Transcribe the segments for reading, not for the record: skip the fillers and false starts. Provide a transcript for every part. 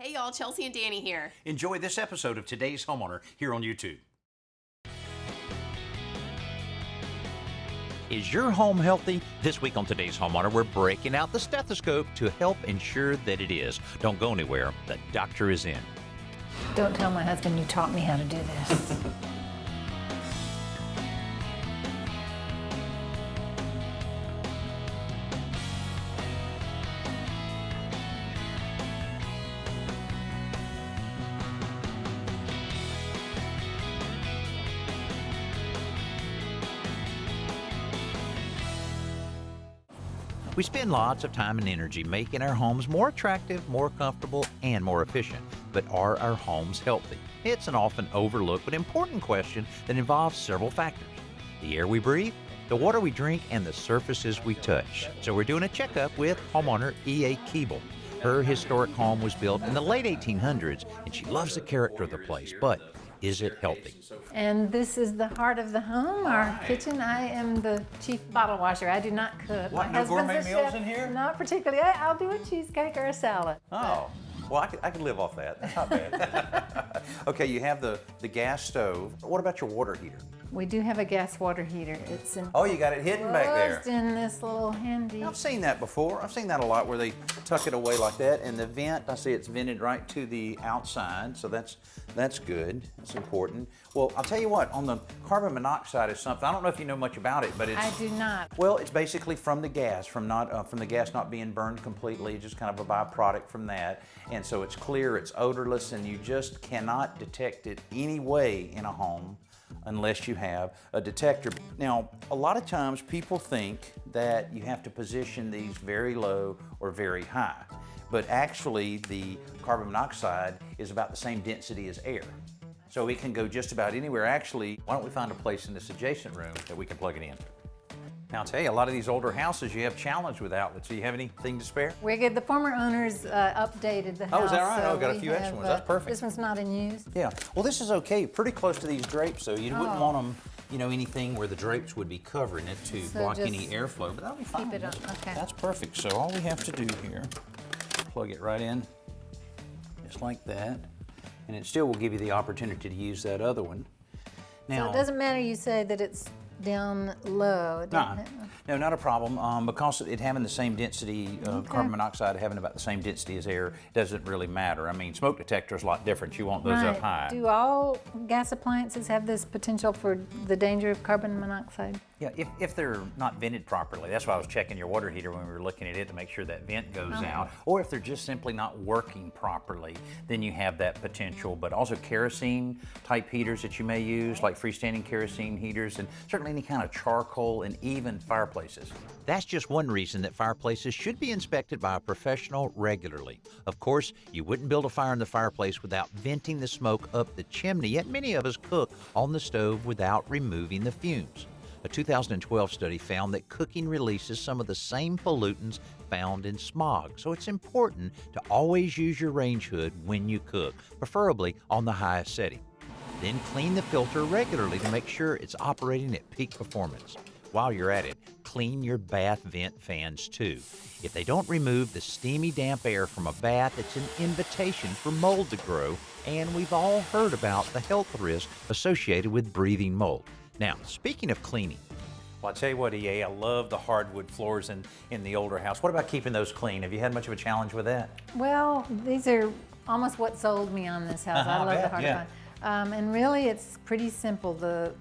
Hey y'all, Chelsea and Danny here. Enjoy this episode of Today's Homeowner here on YouTube. Is your home healthy? This week on Today's Homeowner, we're breaking out the stethoscope to help ensure that it is. Don't go anywhere. The doctor is in. Don't tell my husband you taught me how to do this. We spend lots of time and energy making our homes more attractive, more comfortable, and more efficient. But are our homes healthy? It's an often overlooked but important question that involves several factors: the air we breathe, the water we drink, and the surfaces we touch. So we're doing a checkup with homeowner E.A. Keeble. Her historic home was built in the late 1800s, and she loves the character of the place, but is it healthy? And this is the heart of the home, our kitchen. I am the chief bottle washer. I do not cook. What, My no husband's gourmet a meals chef. in here? Not particularly. I'll do a cheesecake or a salad. Oh, well, I could live off that. That's not bad. Okay, you have the gas stove. What about your water heater? We do have a gas water heater. It's in Oh, you got it hidden back there. Closed in this little handy. I've seen that before. I've seen that a lot where they tuck it away like that, and the vent, I see it's vented right to the outside, so that's good. That's important. Well, I'll tell you what, on the carbon monoxide is something, I don't know if you know much about it, but it's... I do not. Well, it's basically from the gas, from the gas not being burned completely, just kind of a byproduct from that. And so it's clear, it's odorless, and you just cannot detect it any way in a home unless you have a detector. Now, a lot of times people think that you have to position these very low or very high, but actually the carbon monoxide is about the same density as air. So it can go just about anywhere. Actually, why don't we find a place in this adjacent room that we can plug it in? Now, I'll tell you, a lot of these older houses, you have challenge with outlets. Do you have anything to spare? We're good. The former owners updated the house. Oh, is that right? so Oh, got a we few have, extra ones. That's perfect. This one's not in use. Yeah. Well, this is okay. Pretty close to these drapes, so you wouldn't want them, anything where the drapes would be covering it to So block just any airflow, but that'll be fine. keep it on, okay. That's perfect. So all we have to do here, plug it right in, just like that, and it still will give you the opportunity to use that other one. Now, So it doesn't matter you say that it's down low. It doesn't- No, not a problem. Because it having the same density, carbon monoxide having about the same density as air, doesn't really matter. I mean, smoke detector is a lot different. You want those up high. Do all gas appliances have this potential for the danger of carbon monoxide? Yeah, if they're not vented properly. That's why I was checking your water heater when we were looking at it to make sure that vent goes out. Or if they're just simply not working properly, then you have that potential. But also kerosene type heaters that you may use, like freestanding kerosene heaters, and certainly any kind of charcoal and even fireplaces. That's just one reason that fireplaces should be inspected by a professional regularly. Of course, you wouldn't build a fire in the fireplace without venting the smoke up the chimney, yet many of us cook on the stove without removing the fumes. A 2012 study found that cooking releases some of the same pollutants found in smog, so it's important to always use your range hood when you cook, preferably on the highest setting. Then clean the filter regularly to make sure it's operating at peak performance. While you're at it, clean your bath vent fans too. If they don't remove the steamy, damp air from a bath, it's an invitation for mold to grow, and we've all heard about the health risks associated with breathing mold. Now, speaking of cleaning, well, I tell you what, EA, I love the hardwood floors in the older house. What about keeping those clean? Have you had much of a challenge with that? Well, these are almost what sold me on this house. I love the hardwood. And really, it's pretty simple. The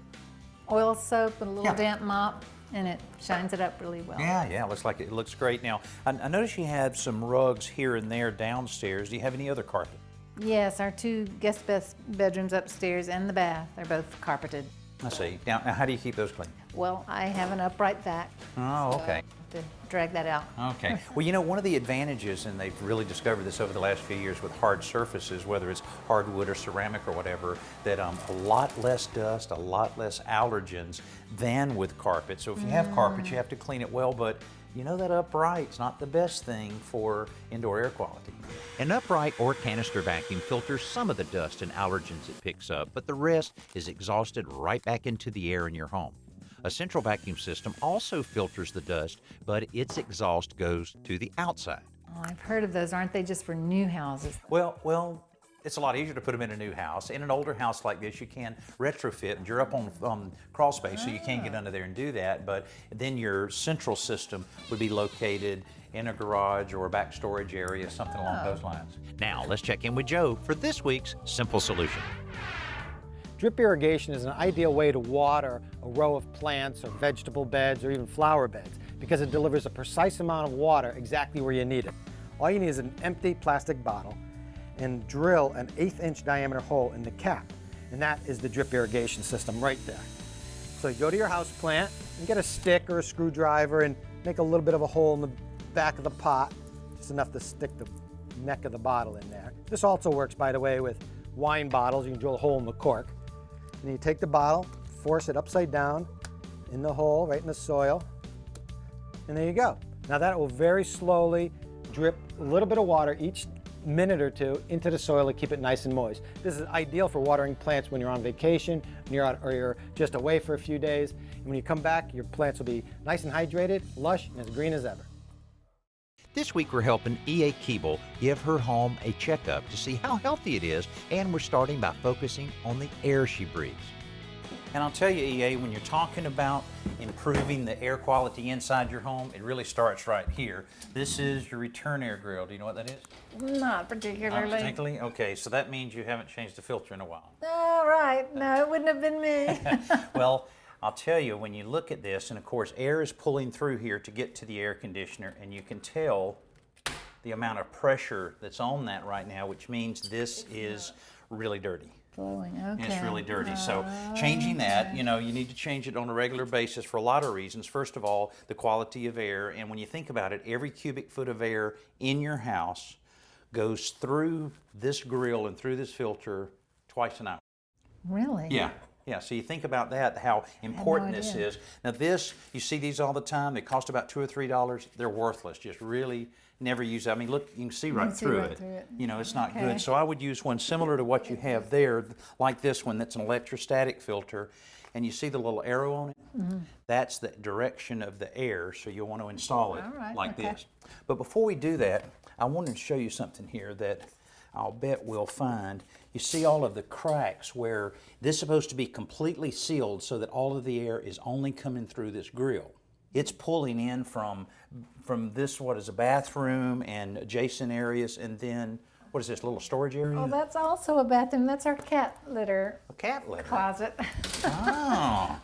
oil soap and a little damp mop, and it shines it up really well. Yeah, looks like it looks great. Now, I noticed you have some rugs here and there downstairs. Do you have any other carpet? Yes, our two guest bedrooms upstairs and the bath are both carpeted. I see. Now, how do you keep those clean? Well, I have an upright vac. Oh, okay. To drag that out. Okay. Well, one of the advantages, and they've really discovered this over the last few years with hard surfaces, whether it's hardwood or ceramic or whatever, that a lot less dust, a lot less allergens than with carpet. So if you have carpet, you have to clean it well, but that upright's not the best thing for indoor air quality. An upright or canister vacuum filters some of the dust and allergens it picks up, but the rest is exhausted right back into the air in your home. A central vacuum system also filters the dust, but its exhaust goes to the outside. Oh, I've heard of those. Aren't they just for new houses? Well, it's a lot easier to put them in a new house. In an older house like this, you can retrofit, and you're up on crawl space, so you can't get under there and do that. But then your central system would be located in a garage or a back storage area, something along those lines. Now, let's check in with Joe for this week's Simple Solution. Drip irrigation is an ideal way to water a row of plants or vegetable beds or even flower beds because it delivers a precise amount of water exactly where you need it. All you need is an empty plastic bottle and drill an 1/8-inch diameter hole in the cap, and that is the drip irrigation system right there. So you go to your house plant and get a stick or a screwdriver and make a little bit of a hole in the back of the pot, just enough to stick the neck of the bottle in there. This also works, by the way, with wine bottles. You can drill a hole in the cork. And then you take the bottle, force it upside down in the hole, right in the soil, and there you go. Now that will very slowly drip a little bit of water each minute or two into the soil to keep it nice and moist. This is ideal for watering plants when you're on vacation, when you're out, or you're just away for a few days. And when you come back, your plants will be nice and hydrated, lush, and as green as ever. This week we're helping E.A. Keeble give her home a checkup to see how healthy it is, and we're starting by focusing on the air she breathes. And I'll tell you, E.A., when you're talking about improving the air quality inside your home, it really starts right here. This is your return air grill. Do you know what that is? Not particularly. Not particularly? Okay, so that means you haven't changed the filter in a while. Oh, right. No, it wouldn't have been me. Well, I'll tell you, when you look at this, and of course air is pulling through here to get to the air conditioner, and you can tell the amount of pressure that's on that right now, which means this is really dirty. Flowing, okay. It's really dirty. So changing that, you know, you need to change it on a regular basis for a lot of reasons. First of all, the quality of air. And when you think about it, every cubic foot of air in your house goes through this grill and through this filter twice an hour. Really? Yeah. Yeah, so you think about that, how important this is. Now this, you see these all the time. They cost about $2 or $3. They're worthless. Just really never use it. I mean, look, you can see right through it. You know, it's not good. So I would use one similar to what you have there, like this one that's an electrostatic filter. And you see the little arrow on it? That's the direction of the air, so you'll want to install it like this. But before we do that, I wanted to show you something here that I'll bet we'll find. You see all of the cracks where this is supposed to be completely sealed so that all of the air is only coming through this grill. It's pulling in from this, what is a bathroom and adjacent areas, and then, what is this, little storage area? Oh, that's also a bathroom. That's our cat litter. A cat litter? Closet. Oh.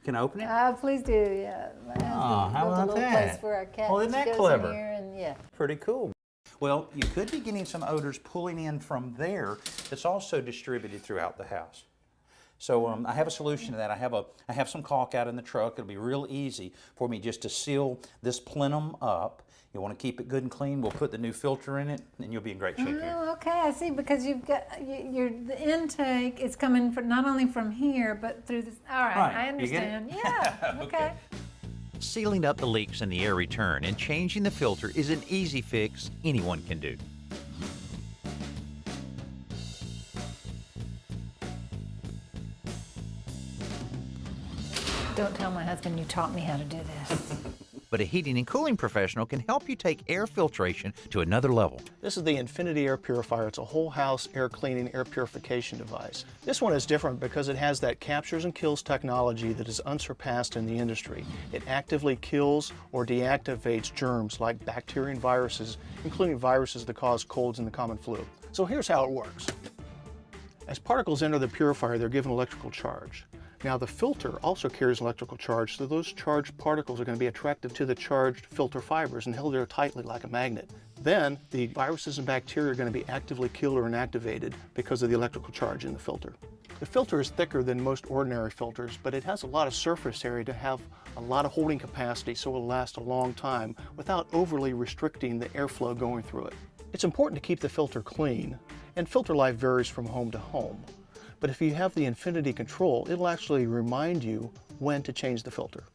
Can I open it? Please do, yeah. Oh, how about a little that? place for our cat. Well, isn't that She goes clever? in here and, yeah. Pretty cool. Well, you could be getting some odors pulling in from there that's also distributed throughout the house. So I have a solution to that. I have some caulk out in the truck. It'll be real easy for me just to seal this plenum up. You want to keep it good and clean. We'll put the new filter in it, and you'll be in great shape here. Oh, okay, I see, because you've got, the intake is coming from, not only from here, but through this. All right, I understand. Yeah, okay. Sealing up the leaks in the air return and changing the filter is an easy fix anyone can do. Don't tell my husband you taught me how to do this. But a heating and cooling professional can help you take air filtration to another level. This is the Infinity Air Purifier. It's a whole house air cleaning, air purification device. This one is different because it has that captures and kills technology that is unsurpassed in the industry. It actively kills or deactivates germs like bacteria and viruses, including viruses that cause colds and the common flu. So here's how it works. As particles enter the purifier, they're given electrical charge. Now the filter also carries electrical charge, so those charged particles are going to be attracted to the charged filter fibers and held there tightly like a magnet. Then the viruses and bacteria are going to be actively killed or inactivated because of the electrical charge in the filter. The filter is thicker than most ordinary filters, but it has a lot of surface area to have a lot of holding capacity so it'll last a long time without overly restricting the airflow going through it. It's important to keep the filter clean, and filter life varies from home to home. But if you have the Infinity control, it'll actually remind you when to change the filter.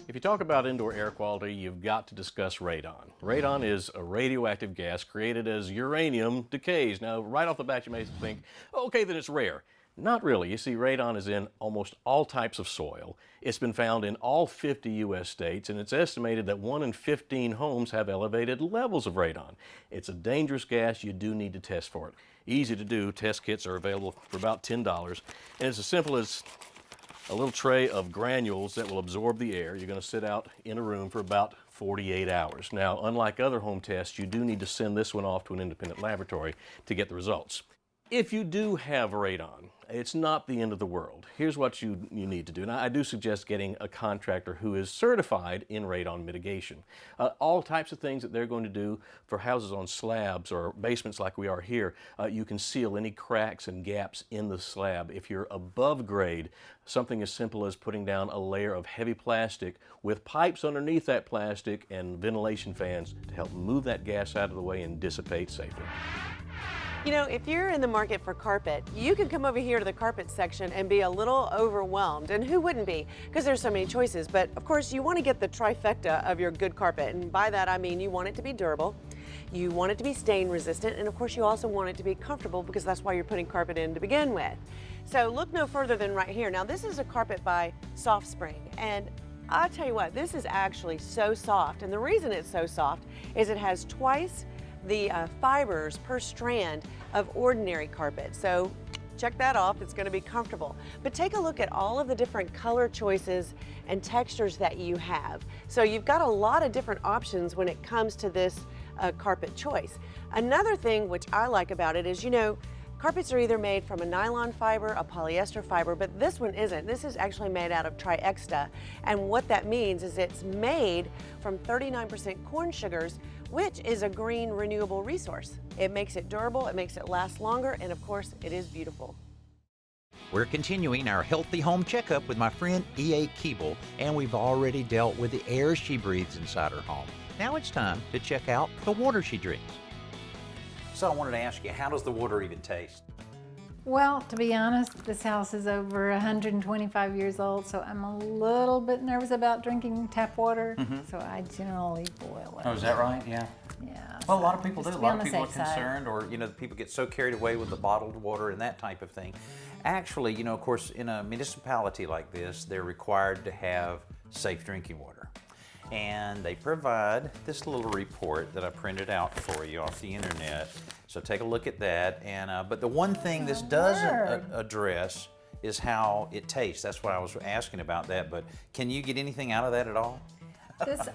If you talk about indoor air quality, you've got to discuss radon. Radon is a radioactive gas created as uranium decays. Now, right off the bat, you may think, okay, then it's rare. Not really. You see, radon is in almost all types of soil. It's been found in all 50 U.S. states, and it's estimated that 1 in 15 homes have elevated levels of radon. It's a dangerous gas. You do need to test for it. Easy to do. Test kits are available for about $10, and it's as simple as a little tray of granules that will absorb the air. You're going to sit out in a room for about 48 hours. Now, unlike other home tests, you do need to send this one off to an independent laboratory to get the results. If you do have radon, it's not the end of the world. Here's what you need to do. Now, I do suggest getting a contractor who is certified in radon mitigation. All types of things that they're going to do for houses on slabs or basements like we are here, you can seal any cracks and gaps in the slab. If you're above grade, something as simple as putting down a layer of heavy plastic with pipes underneath that plastic and ventilation fans to help move that gas out of the way and dissipate safely. You know, if you're in the market for carpet, you can come over here to the carpet section and be a little overwhelmed. And who wouldn't be? Because there's so many choices. But of course, you want to get the trifecta of your good carpet. And by that, I mean you want it to be durable, you want it to be stain resistant, and of course, you also want it to be comfortable because that's why you're putting carpet in to begin with. So look no further than right here. Now, this is a carpet by Soft Spring. And I'll tell you what, this is actually so soft. And the reason it's so soft is it has twice the fibers per strand of ordinary carpet. So check that off, it's going to be comfortable. But take a look at all of the different color choices and textures that you have. So you've got a lot of different options when it comes to this carpet choice. Another thing which I like about it is, you know, carpets are either made from a nylon fiber, a polyester fiber, but this one isn't. This is actually made out of triexta. And what that means is it's made from 39% corn sugars, which is a green renewable resource. It makes it durable, it makes it last longer, and of course, it is beautiful. We're continuing our healthy home checkup with my friend E.A. Keeble, and we've already dealt with the air she breathes inside her home. Now it's time to check out the water she drinks. So I wanted to ask you, how does the water even taste? Well, to be honest, this house is over 125 years old, so I'm a little bit nervous about drinking tap water, so I generally boil it. Oh, is that right? Yeah. Yeah. Well, a so lot of people do. just A to be lot on of the people are safe side. concerned, or you know, people get so carried away with the bottled water and that type of thing. Actually, you know, of course, in a municipality like this, they're required to have safe drinking water, and they provide this little report that I printed out for you off the internet. So take a look at that. And but the one thing this doesn't address is how it tastes. That's what I was asking about that. But can you get anything out of that at all?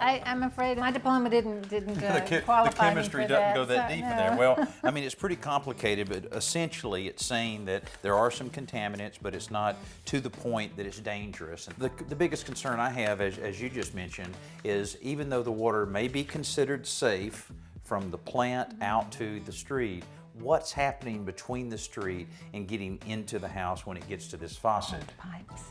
I'm afraid my diploma didn't The qualify chemistry me for doesn't go that so deep in no. there. Well, I mean, it's pretty complicated, but essentially it's saying that there are some contaminants, but it's not to the point that it's dangerous. And the biggest concern I have, as you just mentioned, is even though the water may be considered safe from the plant out to the street, what's happening between the street and getting into the house when it gets to this faucet? Pipes.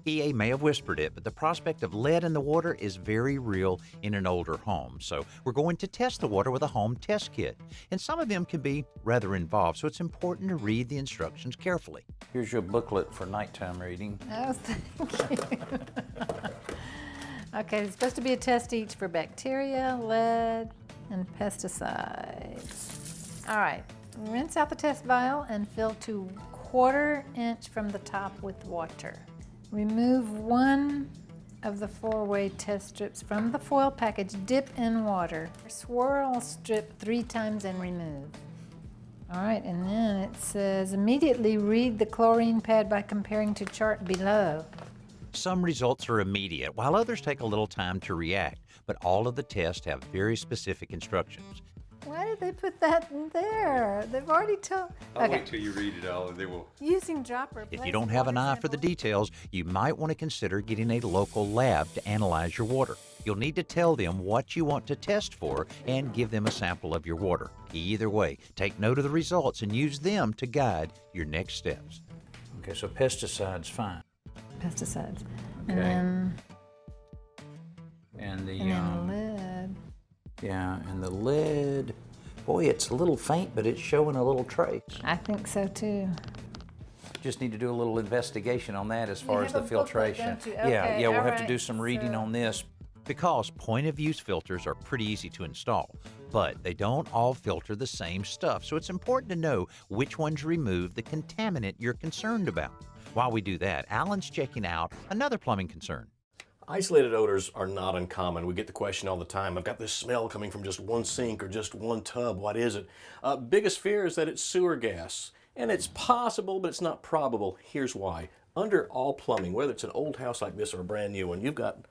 EA may have whispered it, but the prospect of lead in the water is very real in an older home. So we're going to test the water with a home test kit. And some of them can be rather involved, so it's important to read the instructions carefully. Here's your booklet for nighttime reading. Oh, thank you. Okay, there's supposed to be a test each for bacteria, lead, and pesticides. All right, rinse out the test vial and fill to 1/4 inch from the top with water. Remove one of the 4-way test strips from the foil package, dip in water. Swirl strip 3 times and remove. All right, and then it says immediately read the chlorine pad by comparing to chart below. Some results are immediate, while others take a little time to react, but all of the tests have very specific instructions. Why did they put that in there? They've already told. I'll wait till you read it all and then we'll... Using dropper. If you don't have an eye for the details, you might want to consider getting a local lab to analyze your water. You'll need to tell them what you want to test for and give them a sample of your water. Either way, take note of the results and use them to guide your next steps. Okay, so pesticides, fine. Pesticides. Okay. And And the then lead. yeah, and the lead, boy, it's a little faint, but it's showing a little trace. I think so too. Just need to do a little investigation on that as far as have the a booklet, filtration. don't you? Yeah, Okay, yeah, we'll all have to right, do some reading so- on this. Because point-of-use filters are pretty easy to install, but they don't all filter the same stuff, so it's important to know which ones remove the contaminant you're concerned about. While we do that, Alan's checking out another plumbing concern. Isolated odors are not uncommon. We get the question all the time, I've got this smell coming from just one sink or just one tub. What is it? Biggest fear is that it's sewer gas. And it's possible, but it's not probable. Here's why. Under all plumbing, whether it's an old house like this or a brand new one, you've got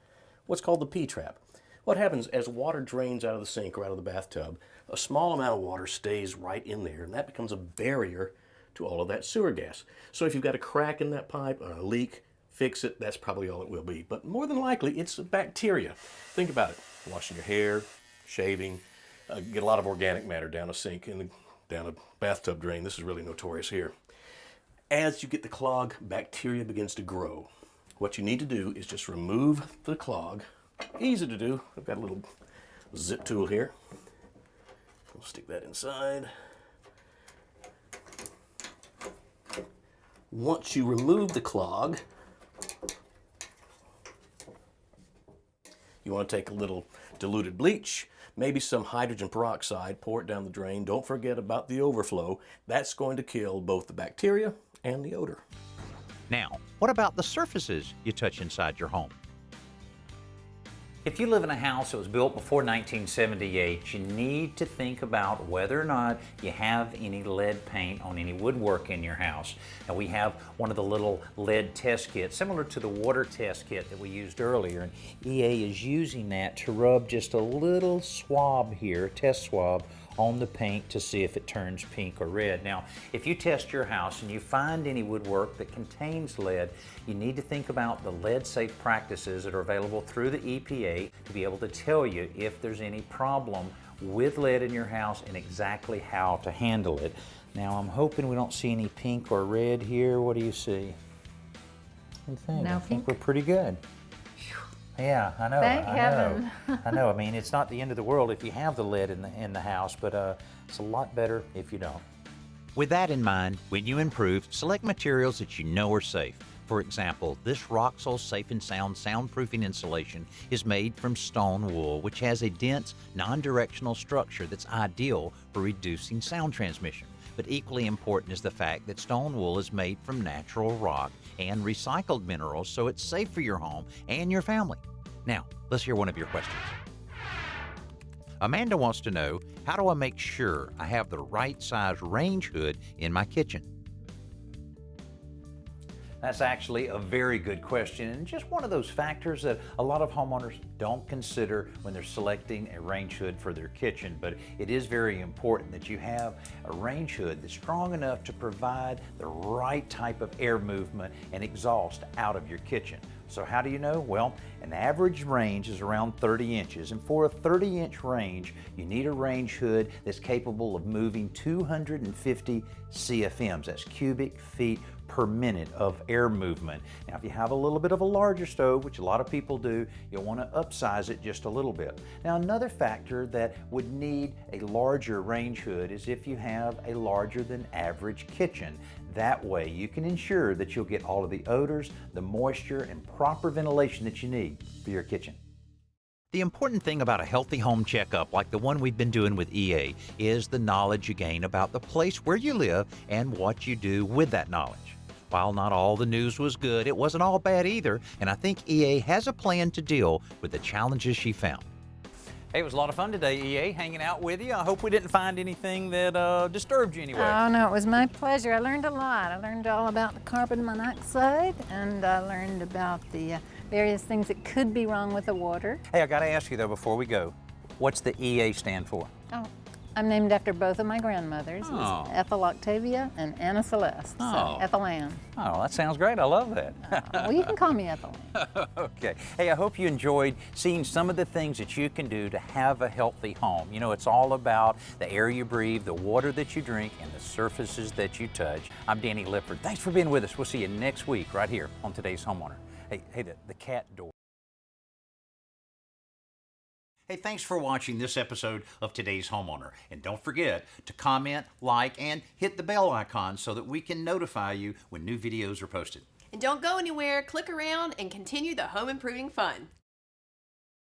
what's called the P-trap. What happens as water drains out of the sink or out of the bathtub, a small amount of water stays right in there, and that becomes a barrier to all of that sewer gas. So if you've got a crack in that pipe or a leak, fix it. That's probably all it will be. But more than likely, it's bacteria. Think about it. Washing your hair, shaving, get a lot of organic matter down a sink and down a bathtub drain. This is really notorious here. As you get the clog, bacteria begins to grow. What you need to do is just remove the clog. Easy to do. I've got a little zip tool here. We'll stick that inside. Once you remove the clog, you want to take a little diluted bleach, maybe some hydrogen peroxide, pour it down the drain. Don't forget about the overflow. That's going to kill both the bacteria and the odor. Now, what about the surfaces you touch inside your home? If you live in a house that was built before 1978, you need to think about whether or not you have any lead paint on any woodwork in your house. And we have one of the little lead test kits, similar to the water test kit that we used earlier. And EA is using that to rub just a little swab here, test swab, on the paint to see if it turns pink or red. Now, if you test your house and you find any woodwork that contains lead, you need to think about the lead-safe practices that are available through the EPA to be able to tell you if there's any problem with lead in your house and exactly how to handle it. Now, I'm hoping we don't see any pink or red here. What do you see? What do you think? No I think pink? we're pretty good. Yeah, I know. Thank I heaven. know. I know. I mean, it's not the end of the world if you have the lead in the house, but it's a lot better if you don't. With that in mind, when you improve, select materials that you know are safe. For example, this Roxol Safe and Sound soundproofing insulation is made from stone wool, which has a dense, non-directional structure that's ideal for reducing sound transmission. But equally important is the fact that stone wool is made from natural rock and recycled minerals, so it's safe for your home and your family. Now, let's hear one of your questions. Amanda wants to know, how do I make sure I have the right size range hood in my kitchen? That's actually a very good question, and just one of those factors that a lot of homeowners don't consider when they're selecting a range hood for their kitchen. But it is very important that you have a range hood that's strong enough to provide the right type of air movement and exhaust out of your kitchen. So how do you know? Well, an average range is around 30 inches, and for a 30-inch range, you need a range hood that's capable of moving 250 CFMs, that's cubic feet per minute of air movement. Now, if you have a little bit of a larger stove, which a lot of people do, you'll want to upsize it just a little bit. Now, another factor that would need a larger range hood is if you have a larger than average kitchen. That way, you can ensure that you'll get all of the odors, the moisture, and proper ventilation that you need for your kitchen. The important thing about a healthy home checkup like the one we've been doing with EA is the knowledge you gain about the place where you live and what you do with that knowledge. While not all the news was good, it wasn't all bad either, and I think EA has a plan to deal with the challenges she found. Hey, it was a lot of fun today, EA, hanging out with you. I hope we didn't find anything that disturbed you anyway. Oh, no, it was my pleasure. I learned a lot. I learned all about the carbon monoxide, and I learned about the various things that could be wrong with the water. Hey, I got to ask you, though, before we go, what's the EA stand for? Oh, I'm named after both of my grandmothers. It was Ethel Octavia and Anna Celeste, so Ethel Ann. Oh, that sounds great. I love that. Well, you can call me Ethel Ann. Okay. Hey, I hope you enjoyed seeing some of the things that you can do to have a healthy home. You know, it's all about the air you breathe, the water that you drink, and the surfaces that you touch. I'm Danny Lipford. Thanks for being with us. We'll see you next week right here on Today's Homeowner. Hey, the cat door. Hey, thanks for watching this episode of Today's Homeowner. And don't forget to comment, like, and hit the bell icon so that we can notify you when new videos are posted. And don't go anywhere, click around and continue the home improving fun.